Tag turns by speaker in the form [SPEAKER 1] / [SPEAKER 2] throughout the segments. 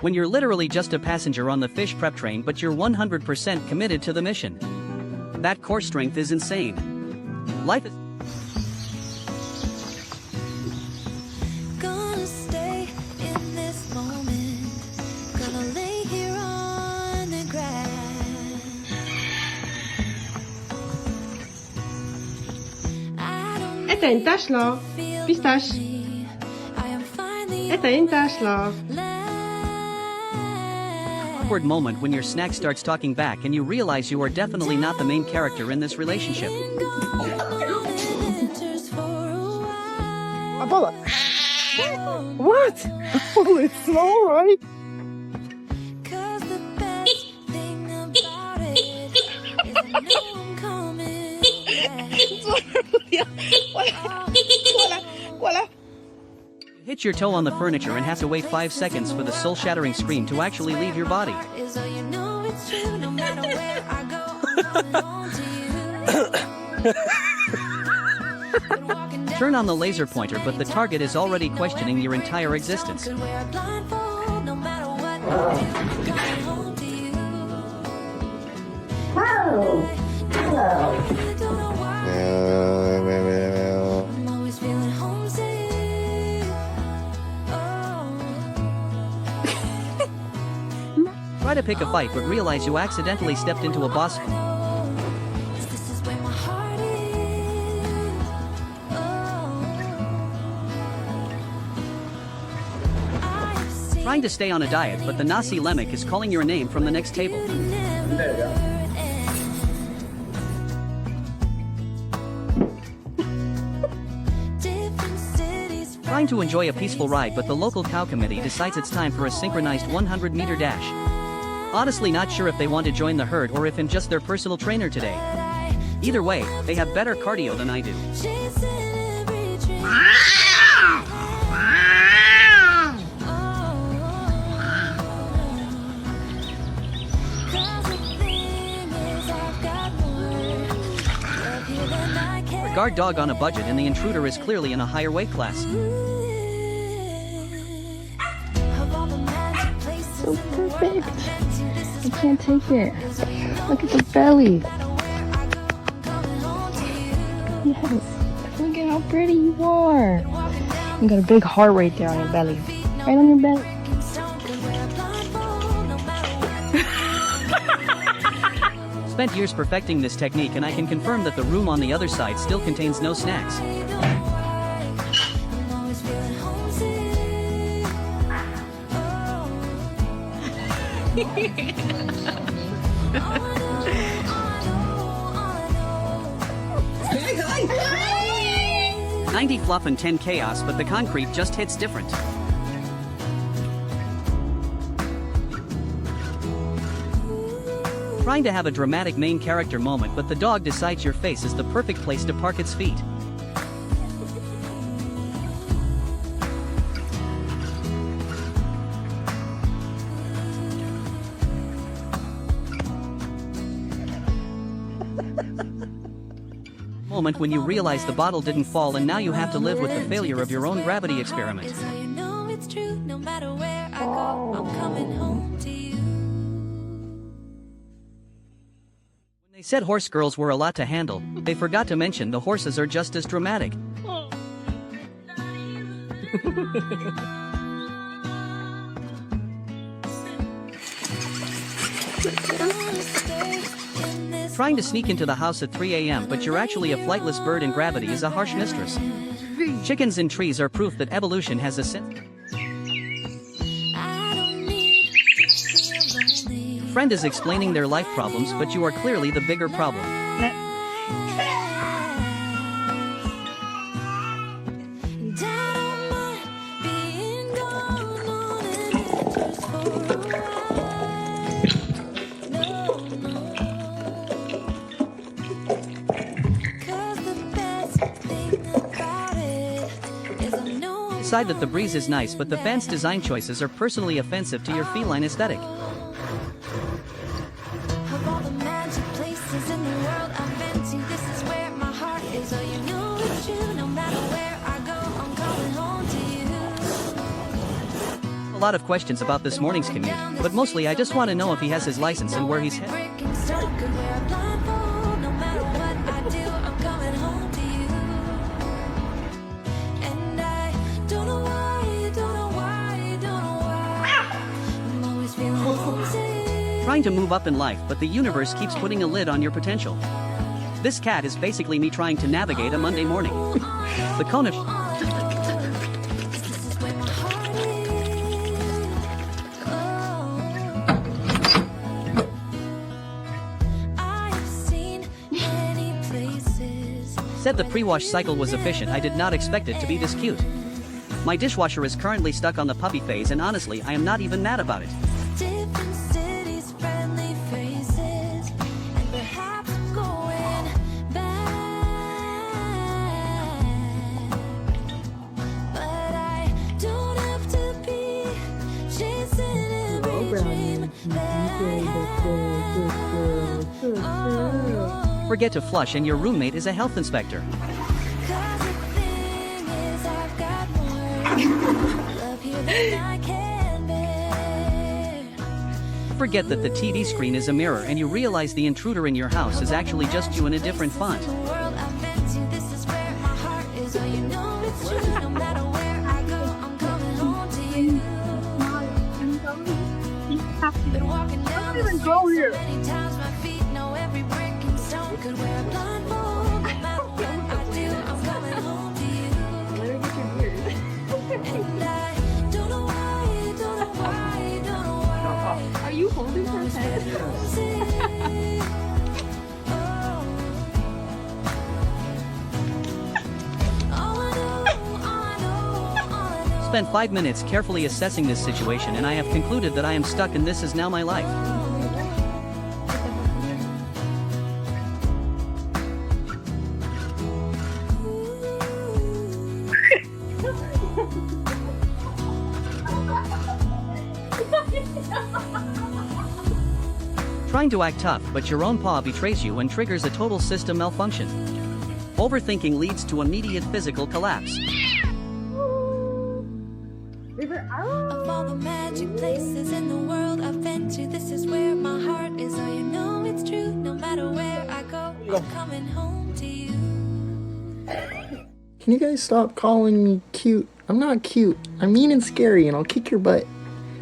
[SPEAKER 1] when you're literally just a passenger on the fish prep train but you're 100% committed to the mission. That core strength is insane. Life is
[SPEAKER 2] Gonna stay in this moment. Gonna lay here on the grass. I don't
[SPEAKER 3] Это Инташ Лав.
[SPEAKER 2] feel
[SPEAKER 3] Писташ.
[SPEAKER 2] lonely. I am finally
[SPEAKER 3] Это Инташ Лав.
[SPEAKER 1] awkward moment when your snack starts talking back and you realize you are definitely not the main character in this relationship.
[SPEAKER 2] enters for a while.
[SPEAKER 3] Apollo. What? Oh, it's alright.
[SPEAKER 2] 'Cause the best thing about it is I know I'm coming back.
[SPEAKER 1] Hit your toe on the furniture and have to wait 5 seconds for the soul-shattering scream to actually leave your body.
[SPEAKER 2] Is all you know it's true. No matter where I go, I'm coming home to you. Been walking down
[SPEAKER 1] Turn on the laser pointer, but the target is already questioning your entire existence.
[SPEAKER 2] could wear a blindfold. No matter what, I'm coming home to you. I really don't know why. I'm always feeling homesick. Oh.
[SPEAKER 1] Try to pick a fight but realize you accidentally stepped into a boss fight.
[SPEAKER 2] This is where my heart is. I have seen
[SPEAKER 1] Trying to stay on a diet, but the Nasi Lemak is calling your name from the next table.
[SPEAKER 2] never end. Different cities.
[SPEAKER 1] Trying to enjoy a peaceful ride, but the local cow committee decides it's time for a synchronized 100-meter dash. Honestly, not sure if they want to join the herd or if I'm just their personal trainer today. Either way, they have better cardio than I do.
[SPEAKER 2] Chasing every dream. Cause the thing is I've got more love here than I can.
[SPEAKER 1] Guard dog on a budget and the intruder is clearly in a higher weight class.
[SPEAKER 2] Of all the magic places
[SPEAKER 4] So
[SPEAKER 2] in the world
[SPEAKER 4] perfect.
[SPEAKER 2] I've been to, this
[SPEAKER 4] I
[SPEAKER 2] is
[SPEAKER 4] can't take it.
[SPEAKER 2] so you know
[SPEAKER 4] Look at the belly.
[SPEAKER 2] where I go, I'm coming home to you.
[SPEAKER 4] Yes. Look at how pretty you are.
[SPEAKER 2] Walking down
[SPEAKER 4] You got a big heart right there on your belly. Right on your belly.
[SPEAKER 2] the stone, could wear a blindfold, no matter what.
[SPEAKER 1] Spent years perfecting this technique and I can confirm that the room on the other side still contains no snacks.
[SPEAKER 2] I'm always feeling homesick. Oh.
[SPEAKER 1] 90 fluff and 10 chaos, but the concrete just hits different. Trying to have a dramatic main character moment, but the dog decides your face is the perfect place to park its feet. Moment when you realize the bottle didn't fall and now you have to live with the failure of your own gravity experiment.
[SPEAKER 2] Is how you know it's true. No matter where I go, I'm coming home to you.
[SPEAKER 1] When they said horse girls were a lot to handle, they forgot to mention the horses are just as dramatic.
[SPEAKER 2] Gonna stay in this
[SPEAKER 1] Trying to sneak into the house at 3 a.m. but you're actually a flightless bird and gravity is a harsh mistress. Chickens in trees are proof that evolution has a sense.
[SPEAKER 2] I don't need to feel lonely.
[SPEAKER 1] Friend is explaining their life problems, but you are clearly the bigger problem.
[SPEAKER 2] And I don't mind being gone on and just for a while. No. 'Cause the best thing about it is I know I'm
[SPEAKER 1] Decide that the breeze is nice, but the fan's design choices are personally offensive to your feline aesthetic.
[SPEAKER 2] of all the magic places in the world I've been to. This is where my heart is. Oh, you know it's true. No matter where I go, I'm coming home to you.
[SPEAKER 1] lot of questions about this morning's commute, but mostly I just want to know if he has his license and where he's headed.
[SPEAKER 2] Brick and stone could wear a blindfold. No matter what I do, I'm coming home to you. And I don't know why, don't know why, don't know why. I'm always feeling homesick.
[SPEAKER 1] Trying to move up in life, but the universe keeps putting a lid on your potential. This cat is basically me trying to navigate a Monday morning. The Kona.
[SPEAKER 2] This is where my heart is. Oh. I've seen many places.
[SPEAKER 1] Said the pre-wash cycle was efficient. I did not expect it to be this cute. My dishwasher is currently stuck on the puppy phase, and honestly, I am not even mad about it.
[SPEAKER 2] Different cities, friendly faces, and perhaps going back. But I don't have to be chasing every dream that I have.
[SPEAKER 1] Forget to flush and your roommate is a health inspector.
[SPEAKER 2] 'Cause the thing is, I've got more love here than I can bear.
[SPEAKER 1] Forget that the TV screen is a mirror and you realize the intruder in your house is actually just you in a different font.
[SPEAKER 2] The world I've been to, this is where my heart is. Oh, you know it's true. No matter where I go, I'm coming home to you. Been walking down the street so many times, my feet know every brick and stone could wear a blindfold. No matter what I do, I'm coming home to you. And I don't know why, don't know why, don't know why.
[SPEAKER 3] Are you holding her head?
[SPEAKER 1] Spent 5 minutes carefully assessing this situation and I have concluded that I am stuck and this is now my life. Trying to act tough, but your own paw betrays you and triggers a total system malfunction. Overthinking leads to immediate physical collapse.
[SPEAKER 2] Of all the magic places in the world I've been to, this is where my heart is. Oh, you know it's true. No matter where I go, I'm coming home to you.
[SPEAKER 5] Can you guys stop calling me cute? I'm not cute. I'm mean and scary and I'll kick your butt.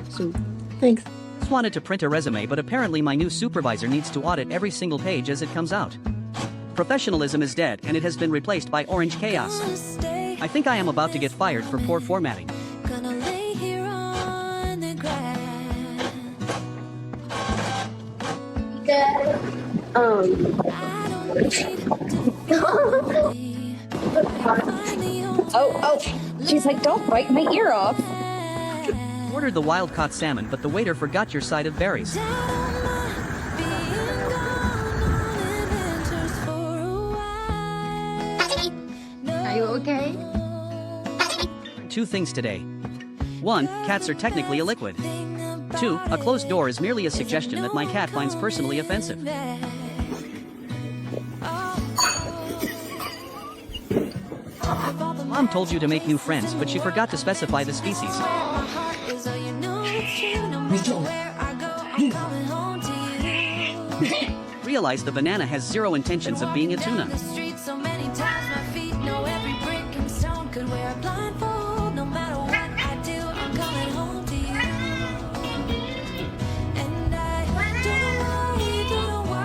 [SPEAKER 5] So, thanks.
[SPEAKER 1] Just wanted to print a resume, but apparently my new supervisor needs to audit every single page as it comes out. Professionalism is dead and it has been replaced by orange chaos.
[SPEAKER 2] Gonna stay,
[SPEAKER 1] I think I am about to get fired for poor formatting.
[SPEAKER 2] gonna lay here on the grass. I don't need to be. Find the only
[SPEAKER 6] Oh, she's like, don't bite my ear off.
[SPEAKER 1] Ordered the wild-caught salmon, but the waiter forgot your side of berries.
[SPEAKER 2] doubt on my being gone on adventures for a while.
[SPEAKER 4] Are you okay?
[SPEAKER 1] 2 things today. 1. Cats are technically a liquid. 2. A closed door is merely a suggestion that my cat finds personally offensive. Mom told you to make new friends, but she forgot to specify the species. Realize the banana has zero intentions of being a tuna.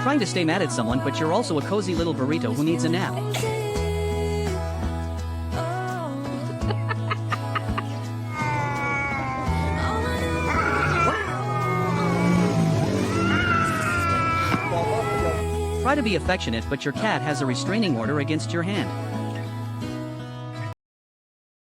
[SPEAKER 1] Trying to stay mad at someone, but you're also a cozy little burrito who needs a nap. Try to be affectionate, but your cat has a restraining order against your hand.